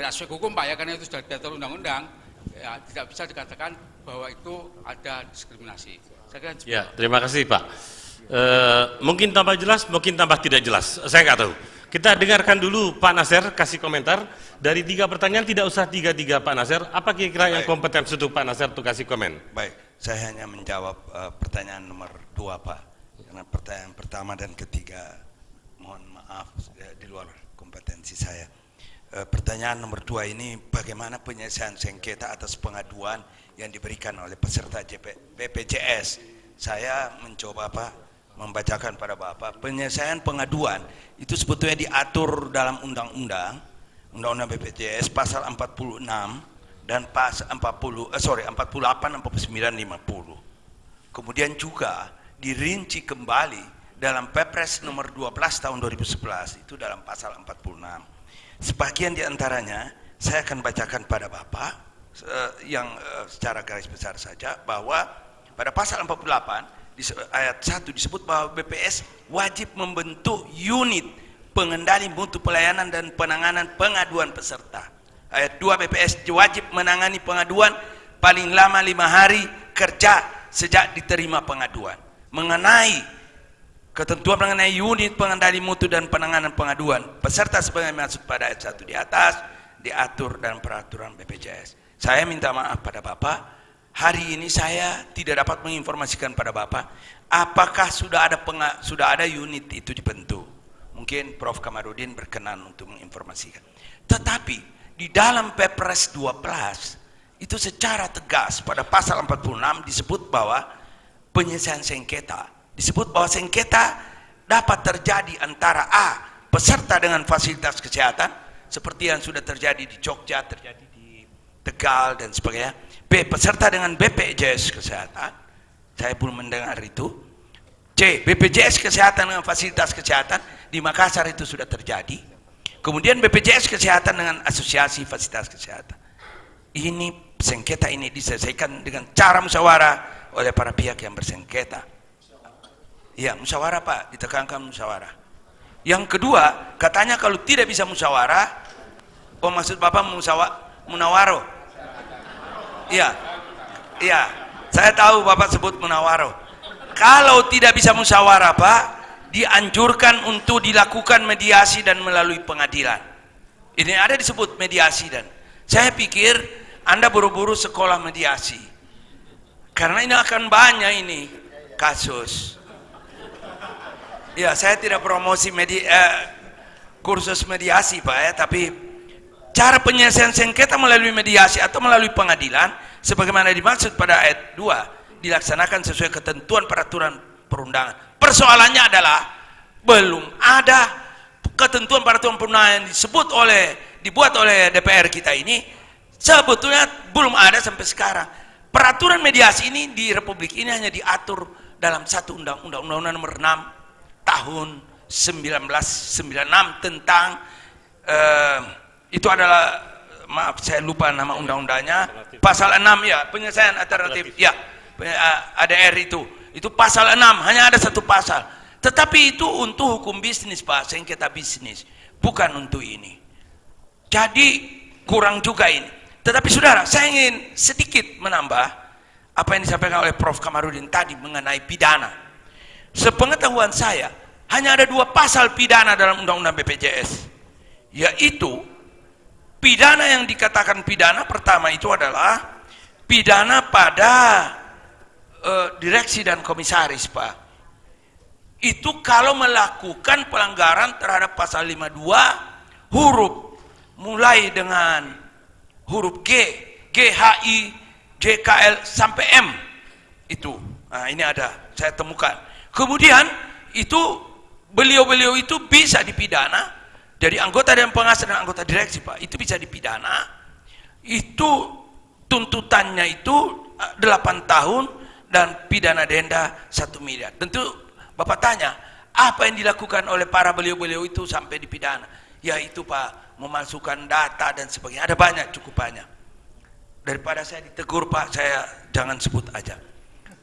[SPEAKER 3] aspek hukum Pak ya, karena itu sudah diatur undang-undang, ya tidak bisa dikatakan bahwa itu ada diskriminasi. Saya kira
[SPEAKER 1] ya, terima kasih Pak. Mungkin tambah jelas, mungkin tambah tidak jelas, saya nggak tahu. Kita dengarkan dulu Pak Nasir kasih komentar. Dari 3 pertanyaan tidak usah 3 Pak Nasir. Apa kira-kira yang kompeten untuk Pak Nasir untuk kasih komen?
[SPEAKER 4] Baik, saya hanya menjawab pertanyaan nomor 2 Pak. Karena pertanyaan pertama dan ketiga mohon maaf di luar kompetensi saya. Pertanyaan nomor 2 ini bagaimana penyelesaian sengketa atas pengaduan yang diberikan oleh peserta BPJS. Saya mencoba Pak membacakan pada Bapak, penyelesaian pengaduan itu sebetulnya diatur dalam undang-undang BPJS pasal 46 dan pasal 48, 49, 50. Kemudian juga dirinci kembali dalam Perpres nomor 12 tahun 2011 itu dalam pasal 46. Sebagian diantaranya saya akan bacakan pada Bapak yang secara garis besar saja, bahwa pada pasal 48 di ayat 1 disebut bahwa BPS wajib membentuk unit pengendali mutu pelayanan dan penanganan pengaduan peserta. Ayat 2, BPS wajib menangani pengaduan paling lama 5 hari kerja sejak diterima pengaduan. Mengenai ketentuan mengenai unit pengendali mutu dan penanganan pengaduan peserta sebagaimana maksud pada ayat 1 di atas diatur dalam peraturan BPJS. Saya minta maaf pada Bapak, hari ini saya tidak dapat menginformasikan pada Bapak apakah sudah ada unit itu dibentuk. Mungkin Prof. Kamarudin berkenan untuk menginformasikan. Tetapi di dalam Perpres 12 itu secara tegas pada pasal 46 disebut bahwa penyelesaian sengketa, disebut bahwa sengketa dapat terjadi antara A, peserta dengan fasilitas kesehatan seperti yang sudah terjadi di Jogja, terjadi di Tegal dan sebagainya. B, peserta dengan BPJS Kesehatan, saya belum mendengar itu. C, BPJS Kesehatan dengan fasilitas kesehatan, di Makassar itu sudah terjadi. Kemudian BPJS Kesehatan dengan asosiasi fasilitas kesehatan. Ini sengketa ini diselesaikan dengan cara musyawarah oleh para pihak yang bersengketa. Ya, musyawarah Pak, ditekankan musyawarah. Yang kedua, katanya kalau tidak bisa musyawarah, maksud Bapak munawaroh. Iya, iya. Saya tahu Bapak sebut munawaroh. Kalau tidak bisa musyawarah Pak, dianjurkan untuk dilakukan mediasi dan melalui pengadilan. Ini ada disebut mediasi. Dan saya pikir Anda buru-buru sekolah mediasi, karena ini akan banyak ini kasus. Ya, saya tidak promosi kursus mediasi Pak ya, tapi cara penyelesaian sengketa melalui mediasi atau melalui pengadilan sebagaimana dimaksud pada ayat 2 dilaksanakan sesuai ketentuan peraturan perundangan. Persoalannya adalah belum ada ketentuan peraturan perundangan yang dibuat oleh DPR kita ini, sebetulnya belum ada sampai sekarang. Peraturan mediasi ini di Republik ini hanya diatur dalam satu undang-undang nomor 6 tahun 1996 tentang itu adalah, maaf saya lupa nama undang-undangnya, pasal 6 ya, penyelesaian alternatif ya, ADR itu pasal 6, hanya ada satu pasal, tetapi itu untuk hukum bisnis Pak, sengketa bisnis, bukan untuk ini. Jadi kurang juga ini. Tetapi saudara, saya ingin sedikit menambah apa yang disampaikan oleh Prof. Kamarudin tadi mengenai pidana. Sepengetahuan saya, hanya ada 2 pasal pidana dalam Undang-Undang BPJS, yaitu pidana yang dikatakan pidana pertama itu adalah pidana pada direksi dan komisaris Pak. Itu kalau melakukan pelanggaran terhadap pasal 52 huruf mulai dengan huruf G, GHI, JKL sampai M itu. Nah, ini ada saya temukan. Kemudian itu beliau-beliau itu bisa dipidana dari anggota dan pengasas dan anggota direksi Pak. Itu bisa dipidana. Itu tuntutannya itu 8 tahun dan pidana denda 1 miliar. Tentu Bapak tanya, apa yang dilakukan oleh para beliau-beliau itu sampai dipidana? Yaitu Pak, memasukkan data dan sebagainya. Ada banyak, cukup banyak. Daripada saya ditegur Pak, saya jangan sebut aja.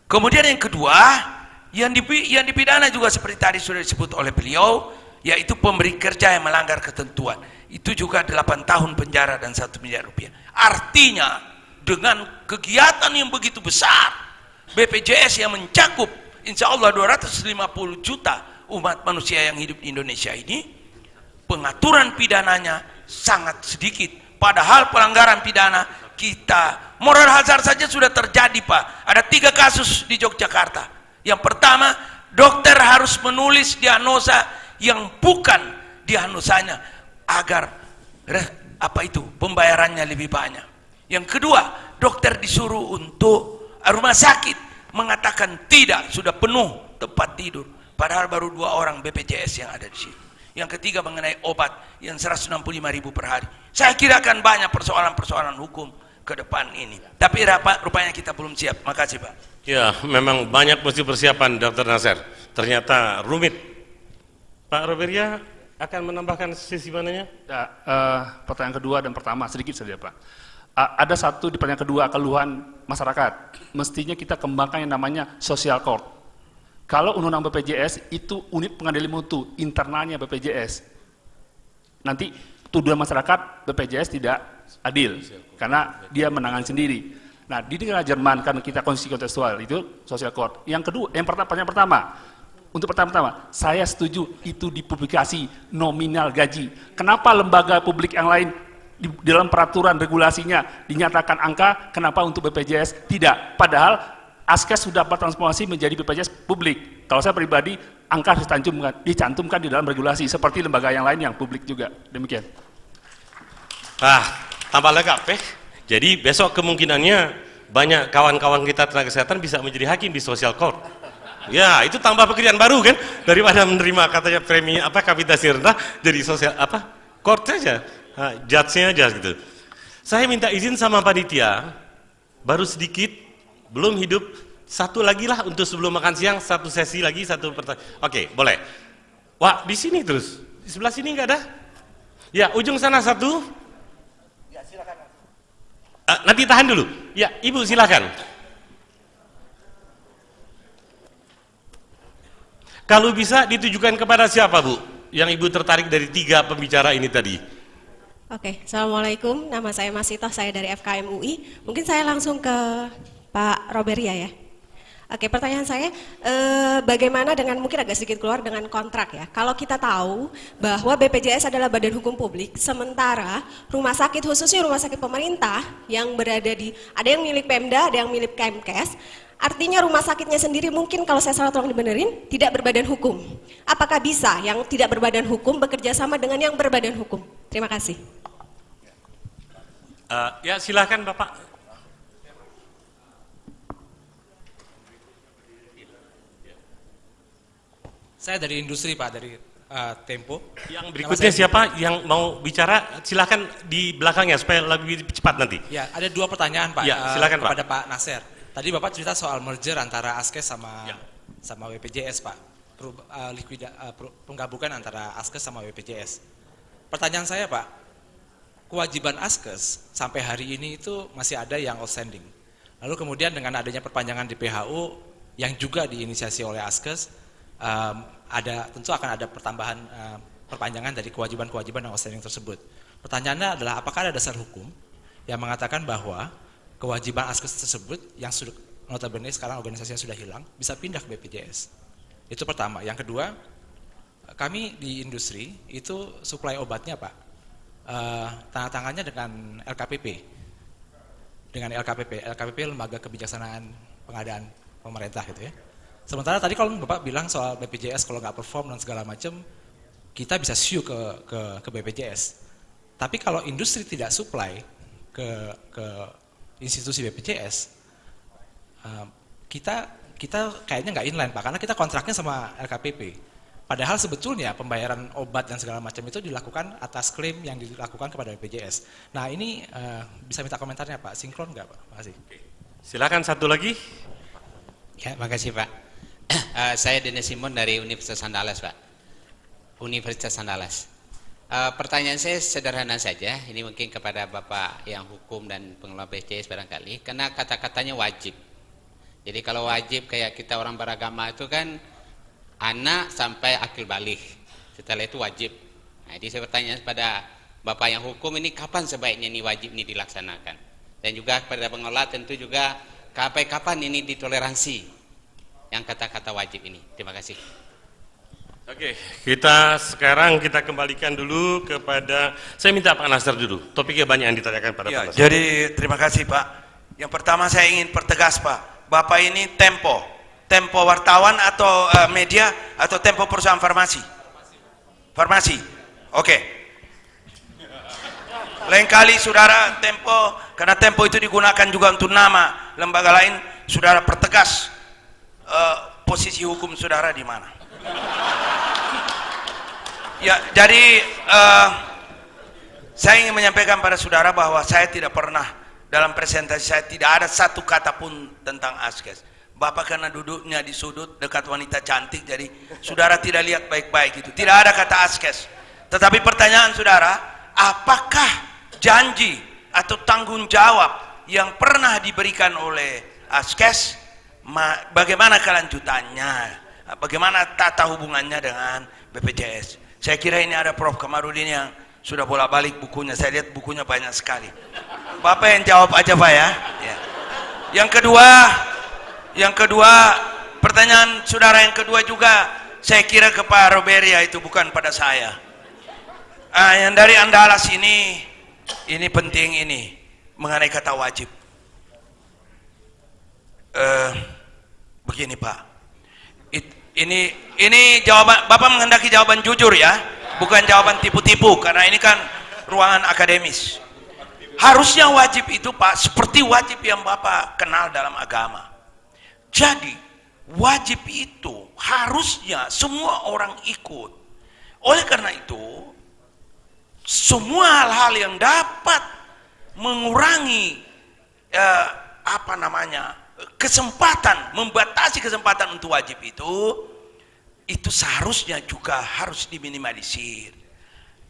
[SPEAKER 4] Kemudian yang kedua, yang dipidana juga seperti tadi sudah disebut oleh beliau, yaitu pemberi kerja yang melanggar ketentuan. Itu juga 8 tahun penjara dan 1 miliar rupiah. Artinya, dengan kegiatan yang begitu besar, BPJS yang mencakup insya Allah 250 juta umat manusia yang hidup di Indonesia ini, pengaturan pidananya sangat sedikit. Padahal pelanggaran pidana kita, moral hazard saja sudah terjadi Pak. Ada 3 kasus di Yogyakarta. Yang pertama, dokter harus menulis diagnosa yang bukan diagnosanya agar pembayarannya lebih banyak. Yang kedua, dokter disuruh untuk rumah sakit mengatakan tidak, sudah penuh tempat tidur, padahal baru 2 orang BPJS yang ada di situ. Yang ketiga mengenai obat yang 165.000 per hari. Saya kira akan banyak persoalan-persoalan hukum ke depan ini, tapi rupanya kita belum siap. Makasih Pak.
[SPEAKER 1] Ya, memang banyak mesti persiapan Dr. Nasir. Ternyata rumit. Pak Roberia akan menambahkan sisi mananya?
[SPEAKER 5] Ya, pertanyaan kedua dan pertama sedikit saja Pak. Ada satu di pertanyaan kedua keluhan masyarakat. Mestinya kita kembangkan yang namanya social court. Kalau undang-undang BPJS itu unit pengadilan mutu internalnya BPJS. Nanti tuduhan masyarakat BPJS tidak adil karena dia menangani sendiri. Nah, di negara Jerman kan kita konstitusi kontekstual itu social court. Yang kedua, pertanyaan pertama. Untuk pertama, saya setuju itu dipublikasi nominal gaji. Kenapa lembaga publik yang lain di dalam peraturan regulasinya dinyatakan angka, kenapa untuk BPJS tidak? Padahal Askes sudah bertransformasi menjadi BPJS publik. Kalau saya pribadi, angka harus dicantumkan di dalam regulasi seperti lembaga yang lain yang publik juga. Demikian.
[SPEAKER 1] Tambah lengkap Jadi besok kemungkinannya banyak kawan-kawan kita tenaga kesehatan bisa menjadi hakim di social court. Ya, itu tambah pekerjaan baru kan, daripada menerima katanya premi kapitasi rendah jadi sosial court saja. Judge-nya aja gitu. Saya minta izin sama panitia, baru sedikit, belum hidup, satu lagi lah untuk sebelum makan siang, satu sesi lagi, satu pertanyaan. Oke, boleh. Wah, di sini terus, di sebelah sini nggak ada? Ya, ujung sana satu. Ya, silakan. Nanti tahan dulu. Ya, Ibu silakan. Kalau bisa ditujukan kepada siapa Bu? Yang Ibu tertarik dari 3 pembicara ini tadi.
[SPEAKER 9] Oke, Assalamualaikum, nama saya Masita, saya dari FKM UI. Mungkin saya langsung ke Pak Pak Roberia ya. Oke, pertanyaan saya, bagaimana dengan, mungkin agak sedikit keluar dengan kontrak ya. Kalau kita tahu bahwa BPJS adalah badan hukum publik, sementara rumah sakit khususnya rumah sakit pemerintah yang berada di, ada yang milik Pemda, ada yang milik Kemkes, artinya rumah sakitnya sendiri mungkin kalau saya salah tolong dibenerin, tidak berbadan hukum. Apakah bisa yang tidak berbadan hukum bekerja sama dengan yang berbadan hukum? Terima kasih.
[SPEAKER 1] Ya silakan Bapak.
[SPEAKER 10] Saya dari industri Pak, dari Tempo.
[SPEAKER 1] Yang berikutnya siapa yang mau bicara? Silakan di belakangnya supaya lebih cepat nanti.
[SPEAKER 10] Ya, ada 2 pertanyaan Pak.
[SPEAKER 1] Ya, silakan
[SPEAKER 10] kepada Pak Nasir. Tadi Bapak cerita soal merger antara Askes sama BPJS Pak. Penggabungan antara Askes sama BPJS. Pertanyaan saya Pak, kewajiban Askes sampai hari ini itu masih ada yang outstanding. Lalu kemudian dengan adanya perpanjangan di PHU yang juga diinisiasi oleh Askes, tentu akan ada perpanjangan dari kewajiban-kewajiban yang outstanding tersebut. Pertanyaannya adalah apakah ada dasar hukum yang mengatakan bahwa kewajiban Askes tersebut yang sudah notabene sekarang organisasinya sudah hilang bisa pindah ke BPJS? Itu pertama. Yang kedua, kami di industri itu suplai obatnya Pak, tanda tangannya dengan LKPP, LKPP Lembaga Kebijaksanaan Pengadaan Pemerintah gitu ya. Sementara tadi kalau Bapak bilang soal BPJS kalau nggak perform dan segala macam, kita bisa sue ke BPJS. Tapi kalau industri tidak supply ke institusi BPJS, kita kayaknya nggak inline Pak, karena kita kontraknya sama LKPP. Padahal sebetulnya pembayaran obat dan segala macam itu dilakukan atas klaim yang dilakukan kepada BPJS. Nah ini bisa minta komentarnya Pak, sinkron nggak Pak? Makasih.
[SPEAKER 1] Silakan satu lagi.
[SPEAKER 11] Ya, makasih Pak. Saya Dennis Simon dari Universitas Andalas Pak. Universitas Andalas. Pertanyaan saya sederhana saja, ini mungkin kepada Bapak yang hukum dan pengelola BPJS barangkali, karena kata-katanya wajib. Jadi kalau wajib kayak kita orang beragama itu kan anak sampai akil balik, setelah itu wajib. Nah, jadi saya bertanya kepada Bapak yang hukum ini kapan sebaiknya ini wajib ini dilaksanakan? Dan juga kepada pengelola tentu juga kapan ini ditoleransi yang kata-kata wajib ini. Terima kasih.
[SPEAKER 1] Oke, sekarang kita kembalikan dulu kepada, saya minta Pak Nasir dulu, topiknya banyak yang ditanyakan pada Pak Nasir.
[SPEAKER 4] Jadi terima kasih Pak. Yang pertama saya ingin pertegas Pak, Bapak ini Tempo wartawan atau media atau Tempo perusahaan farmasi? Farmasi, oke. Lain kali saudara Tempo, karena Tempo itu digunakan juga untuk nama lembaga lain, saudara pertegas posisi hukum saudara di mana. Ya, jadi saya ingin menyampaikan pada saudara bahwa saya tidak pernah dalam presentasi saya tidak ada satu kata pun tentang Askes. Bapak karena duduknya di sudut dekat wanita cantik, jadi saudara tidak lihat baik-baik itu. Tidak ada kata Askes. Tetapi pertanyaan saudara, apakah janji atau tanggung jawab yang pernah diberikan oleh Askes, bagaimana kelanjutannya, bagaimana tata hubungannya dengan BPJS? Saya kira ini ada Prof. Kamarudin yang sudah bolak-balik bukunya, saya lihat bukunya banyak sekali. Bapak yang jawab aja Pak ya. Yang kedua, pertanyaan saudara yang kedua juga saya kira ke Pak Roberia, itu bukan pada saya. Yang dari Andalas ini penting ini mengenai kata wajib. Begini Pak, ini jawaban Bapak menghendaki jawaban jujur ya, bukan jawaban tipu-tipu, karena ini kan ruangan akademis. Harusnya wajib itu Pak seperti wajib yang Bapak kenal dalam agama. Jadi wajib itu harusnya semua orang ikut. Oleh karena itu semua hal-hal yang dapat mengurangi kesempatan, membatasi kesempatan untuk wajib itu seharusnya juga harus diminimalisir.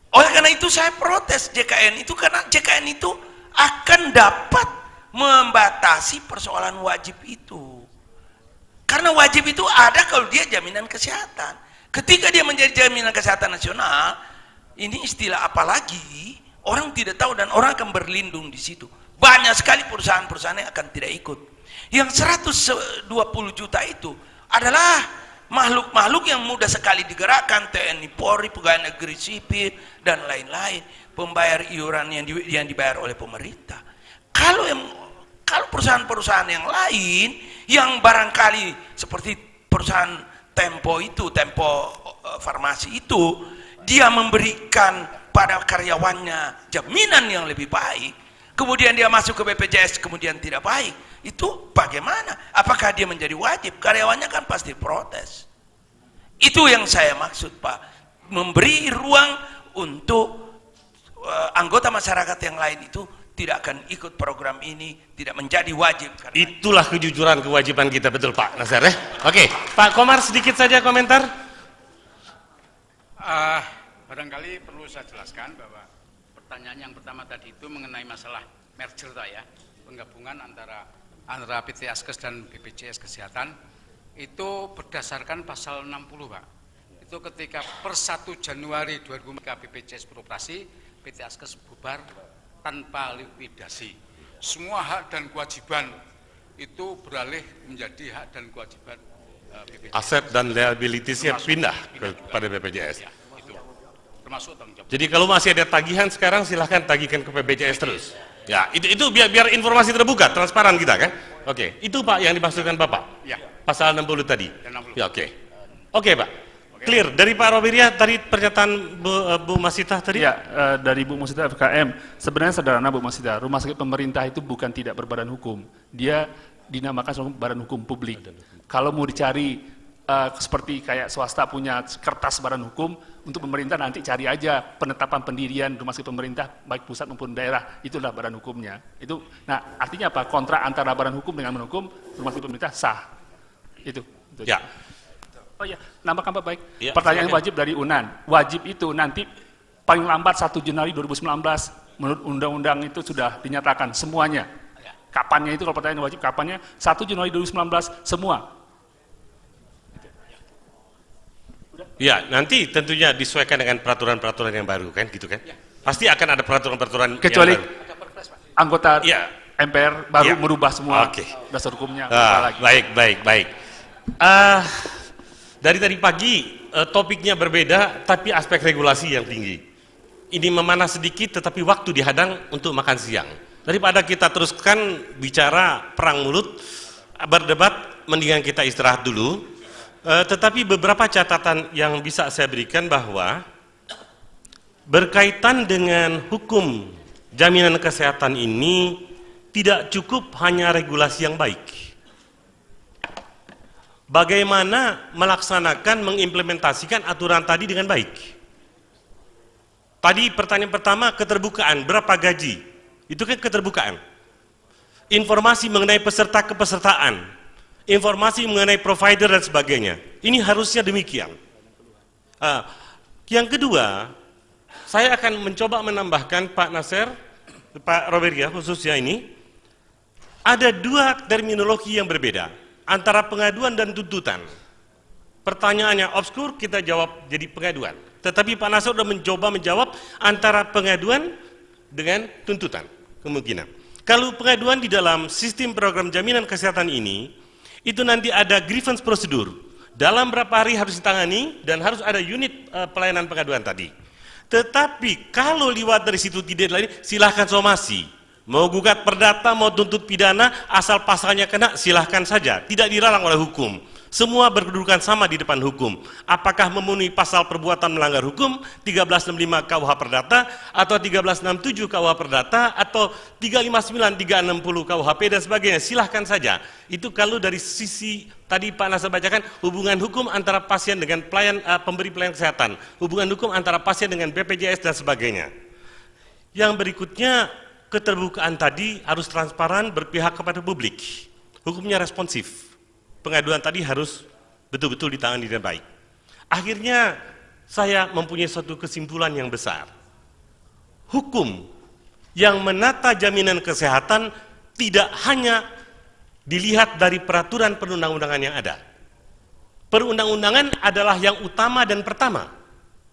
[SPEAKER 4] Oleh karena itu saya protes JKN itu, karena JKN itu akan dapat membatasi persoalan wajib itu. Karena wajib itu ada kalau dia jaminan kesehatan. Ketika dia menjadi jaminan kesehatan nasional, ini istilah apa lagi? Orang tidak tahu dan orang akan berlindung di situ. Banyak sekali perusahaan-perusahaan yang akan tidak ikut. Yang 120 juta itu adalah makhluk-makhluk yang mudah sekali digerakkan, TNI, Polri, pegawai negeri sipil, dan lain-lain. Pembayar iuran yang dibayar oleh pemerintah. Kalau perusahaan-perusahaan yang lain, yang barangkali seperti perusahaan Tempo Farmasi itu, dia memberikan pada karyawannya jaminan yang lebih baik, kemudian dia masuk ke BPJS kemudian tidak baik, itu bagaimana? Apakah dia menjadi wajib? Karyawannya kan pasti protes. Itu yang saya maksud, Pak, memberi ruang untuk anggota masyarakat yang lain itu tidak akan ikut program ini, tidak menjadi wajib.
[SPEAKER 1] Itulah kejujuran kewajiban kita, betul Pak Nasir ya. Oke, Pak Komar sedikit saja komentar.
[SPEAKER 3] Barangkali perlu saya jelaskan bahwa pertanyaan yang pertama tadi itu mengenai masalah merger ya, penggabungan antara PT Askes dan BPJS Kesehatan itu berdasarkan pasal 60 Pak. Itu ketika per 1 Januari 2003 BPJS beroperasi, PT Askes bubar tanpa likuidasi. Semua hak dan kewajiban itu beralih menjadi hak dan kewajiban BPJS.
[SPEAKER 1] Aset dan liabilitiesnya pindah kepada BPJS.
[SPEAKER 3] Ya, itu termasuk tanggung jawab.
[SPEAKER 1] Jadi kalau masih ada tagihan sekarang silahkan tagihkan ke BPJS terus. Ya, itu biar informasi terbuka, transparan kita kan. Oke, itu Pak yang dimaksudkan Bapak.
[SPEAKER 3] Ya.
[SPEAKER 1] Pasal 60 tadi.
[SPEAKER 3] 60.
[SPEAKER 1] Ya, oke. Oke, Pak. Clear. Dari Pak Robiria tadi pernyataan Bu Masita tadi?
[SPEAKER 5] Ya, dari Bu Masita FKM, sebenarnya sederhana Bu Masita, rumah sakit pemerintah itu bukan tidak berbadan hukum. Dia dinamakan badan hukum publik. Kalau mau dicari seperti kayak swasta punya kertas badan hukum, untuk pemerintah nanti cari aja penetapan pendirian rumah sakit pemerintah baik pusat maupun daerah, itulah badan hukumnya. Itu, nah artinya apa? Kontrak antara badan hukum dengan badan hukum rumah sakit pemerintah sah. Itu.
[SPEAKER 1] Ya.
[SPEAKER 5] Oh ya, nambahkan Pak baik.
[SPEAKER 1] Ya,
[SPEAKER 5] pertanyaan
[SPEAKER 1] silakan.
[SPEAKER 5] wajib dari UNAN. Wajib itu nanti paling lambat 1 Januari 2019 menurut undang-undang itu sudah dinyatakan semuanya. Kapannya itu kalau pertanyaan wajib kapannya 1 Januari 2019 semua.
[SPEAKER 1] Ya, nanti tentunya disesuaikan dengan peraturan-peraturan yang baru kan gitu kan. Pasti akan ada peraturan-peraturan
[SPEAKER 5] Kecuali
[SPEAKER 1] yang baru.
[SPEAKER 5] anggota
[SPEAKER 1] Ya.
[SPEAKER 5] MPR baru
[SPEAKER 1] Ya.
[SPEAKER 5] merubah semua
[SPEAKER 1] Oke.
[SPEAKER 5] dasar hukumnya. Lagi.
[SPEAKER 1] Baik. Dari tadi pagi topiknya berbeda, tapi aspek regulasi yang tinggi. Ini memanas sedikit, tetapi waktu dihadang untuk makan siang. Daripada kita teruskan bicara perang mulut, berdebat, mendingan kita istirahat dulu. Tetapi beberapa catatan yang bisa saya berikan bahwa berkaitan dengan hukum jaminan kesehatan ini tidak cukup hanya regulasi yang baik. Bagaimana melaksanakan, mengimplementasikan aturan tadi dengan baik. Tadi pertanyaan pertama, keterbukaan, berapa gaji? Itu kan keterbukaan. Informasi mengenai peserta kepesertaan, informasi mengenai provider dan sebagainya. Ini harusnya demikian. Yang kedua, saya akan mencoba menambahkan Pak Nasir, Pak Roberia khususnya ini, ada dua terminologi yang berbeda antara pengaduan dan tuntutan. Pertanyaannya obskur, kita jawab jadi pengaduan. Tetapi Pak Nasir sudah mencoba menjawab antara pengaduan dengan tuntutan, kemungkinan. Kalau pengaduan di dalam sistem program jaminan kesehatan ini, itu nanti ada grievance prosedur. Dalam berapa hari harus ditangani dan harus ada unit pelayanan pengaduan tadi. Tetapi kalau lewat dari situ tidak lain, silahkan somasi. Mau gugat perdata, mau tuntut pidana, asal pasalnya kena, silahkan saja. Tidak dilarang oleh hukum. Semua berkedudukan sama di depan hukum. Apakah memenuhi pasal perbuatan melanggar hukum 1365 KUH Perdata atau 1367 KUH Perdata atau 359, 360 KUHP dan sebagainya, silahkan saja. Itu kalau dari sisi tadi Pak Nasir bacakan, hubungan hukum antara pasien dengan pemberi pelayanan kesehatan, hubungan hukum antara pasien dengan BPJS dan sebagainya. Yang berikutnya, keterbukaan tadi harus transparan, berpihak kepada publik. Hukumnya responsif. Pengaduan tadi harus betul-betul ditangani dengan baik. Akhirnya saya mempunyai suatu kesimpulan yang besar. Hukum yang menata jaminan kesehatan tidak hanya dilihat dari peraturan perundang-undangan yang ada. Perundang-undangan adalah yang utama dan pertama,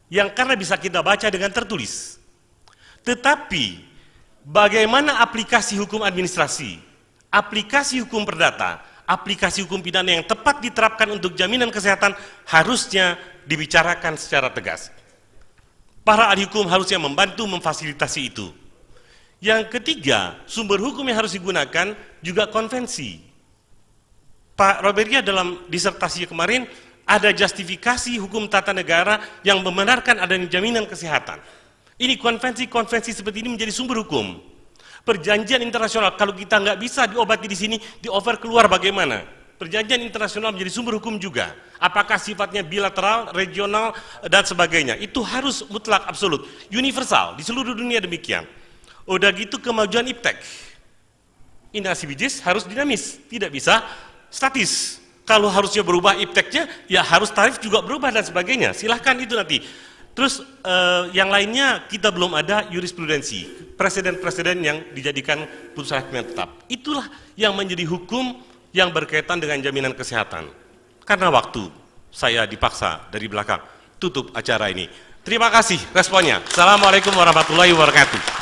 [SPEAKER 1] yang karena bisa kita baca dengan tertulis. Tetapi bagaimana aplikasi hukum administrasi, aplikasi hukum perdata, aplikasi hukum pidana yang tepat diterapkan untuk jaminan kesehatan harusnya dibicarakan secara tegas. Para ahli hukum harusnya membantu memfasilitasi itu. Yang ketiga, sumber hukum yang harus digunakan juga konvensi. Pak Roberia dalam disertasi kemarin ada justifikasi hukum tata negara yang membenarkan adanya jaminan kesehatan. Ini konvensi-konvensi seperti ini menjadi sumber hukum. Perjanjian internasional, kalau kita nggak bisa diobati di sini, di-over keluar bagaimana? Perjanjian internasional menjadi sumber hukum juga. Apakah sifatnya bilateral, regional, dan sebagainya. Itu harus mutlak, absolut, universal, di seluruh dunia demikian. Udah gitu kemajuan iptek. Inasibijis harus dinamis, tidak bisa statis. Kalau harusnya berubah ipteknya, ya harus tarif juga berubah dan sebagainya. Silahkan itu nanti. Terus yang lainnya kita belum ada jurisprudensi, presiden-presiden yang dijadikan putusan hakim yang tetap. Itulah yang menjadi hukum yang berkaitan dengan jaminan kesehatan. Karena waktu, saya dipaksa dari belakang tutup acara ini. Terima kasih responnya. Assalamualaikum warahmatullahi wabarakatuh.